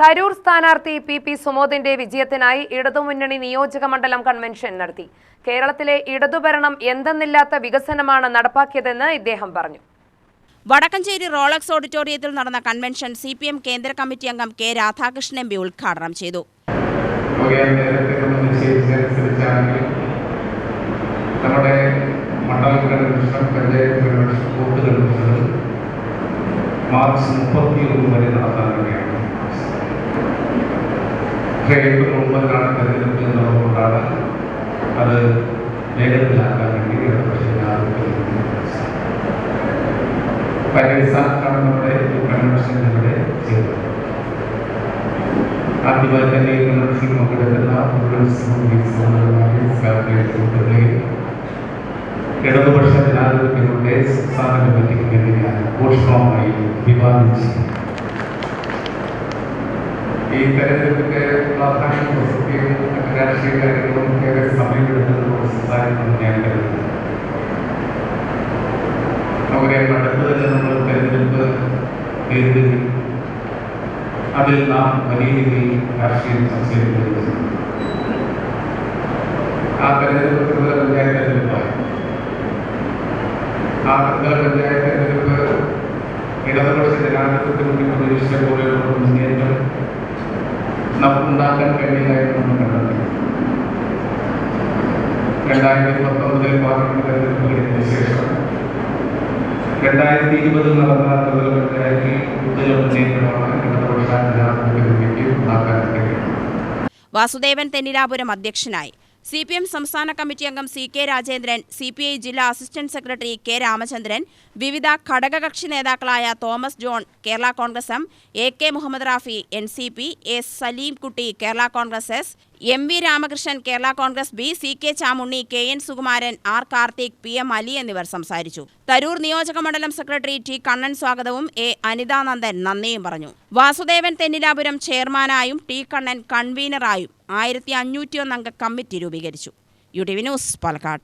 തരൂർ സ്ഥാനാർത്ഥി പി സുമോദിന്റെ വിജയത്തിനായി ഇടതുമുന്നണി നിയോജക മണ്ഡലം കൺവെൻഷൻ നടത്തി. കേരളത്തിലെ ഇടതുഭരണം എന്തെന്നില്ലാത്ത വികസനമാണ് നടപ്പാക്കിയതെന്ന് ഇദ്ദേഹം പറഞ്ഞു. വടക്കഞ്ചേരി റോളക്സ് ഓഡിറ്റോറിയത്തിൽ നടന്ന കൺവെൻഷൻ CPM കേന്ദ്ര കമ്മിറ്റി അംഗം കെ രാധാകൃഷ്ണൻ എം പി ഉദ്ഘാടനം ചെയ്തു. മാർച്ച് 31 വരെ നടത്താൻ വേണ്ടിയാണ്. ഏപ്രിൽ 9-നാണ് തെരഞ്ഞെടുപ്പ് എന്നുള്ളതുകൊണ്ടാണ് അത് വേഗത്തിലാക്കാൻ വേണ്ടി അടിസ്ഥാനത്താണ് നമ്മുടെ കൺവെൻഷൻ ഇവിടെ ചെയ്തത്. ആദ്യമായി തന്നെ കൺവെൻഷൻ പങ്കെടുക്കുന്ന ഇടതുപക്ഷ ജനാധിപത്യങ്ങളുടെ സംസ്ഥാന കമ്മിറ്റിക്ക് വേണ്ടി ഞാൻ ഊഷ്മളമായി അഭിവാദിച്ചു. ഈ തെരഞ്ഞെടുപ്പിന്റെ പ്രാധാന്യം പ്രസക്തിയും രാഷ്ട്രീയ കാര്യങ്ങളും ഏറെ സമയമെടുക്കുന്നതോട് സംസാരിക്കുന്നത് ഞാൻ കരുതുന്നു. നമുക്കറിയാം, അടുത്ത് തന്നെ നമ്മൾ തെരഞ്ഞെടുപ്പ് നേരിടുകയും അതിൽ നാം വലിയ രീതിയിൽ രാഷ്ട്രീയം സംശയിക്കുന്നത് ആ തെരഞ്ഞെടുപ്പ് ത്രിതല പഞ്ചായത്ത് തെരഞ്ഞെടുപ്പായി. ആ ത്രിതല പഞ്ചായത്ത് തെരഞ്ഞെടുപ്പ് ഇടതുപക്ഷ ജനാധിപത്യത്തിന് വേണ്ടി പ്രതീക്ഷിച്ച പോലെയുള്ള മുന്നേറ്റം നമുക്കുണ്ടാക്കാൻ കഴിയില്ല എന്ന് നമ്മൾ കണ്ടെത്തി. 2019 പാർലമെന്റ് തെരഞ്ഞെടുപ്പ് കഴിഞ്ഞ ശേഷം 2020 നടന്ന ത്രിതല പഞ്ചായത്തിൽ കൂടുതൽ മുന്നേറ്റമാണ് ഇടതുപക്ഷ ജനാധിപത്യത്തിലേക്ക് ഉണ്ടാക്കാൻ കഴിയുന്നത്. വാസുദേവൻ തെന്നിലാപുരം അധ്യക്ഷനായി. CPM സംസ്ഥാന കമ്മിറ്റി അംഗം CK രാജേന്ദ്രൻ, CPI ജില്ലാ അസിസ്റ്റന്റ് സെക്രട്ടറി K രാമചന്ദ്രൻ, വിവിധ ഘടകകക്ഷി നേതാക്കളായ Thomas John Kerala Congress M, AK Muhammad Rafi NCP, S Saleem Kutty Kerala Congress S, MV Ramakrishnan Kerala Congress B, CK Chamunni, KN Sukumaran, R Karthik, PM Ali എന്നിവർ സംസാരിച്ചു. തരൂർ നിയോജക മണ്ഡലം സെക്രട്ടറി T കണ്ണൻ സ്വാഗതവും A അനിതാനന്ദൻ നന്ദിയും പറഞ്ഞു. വാസുദേവൻ തെന്നിലാപുരം ചെയർമാനായും T കണ്ണൻ കൺവീനറായും 1501 അംഗ കമ്മിറ്റി രൂപീകരിച്ചു. UTV news, Palakkad.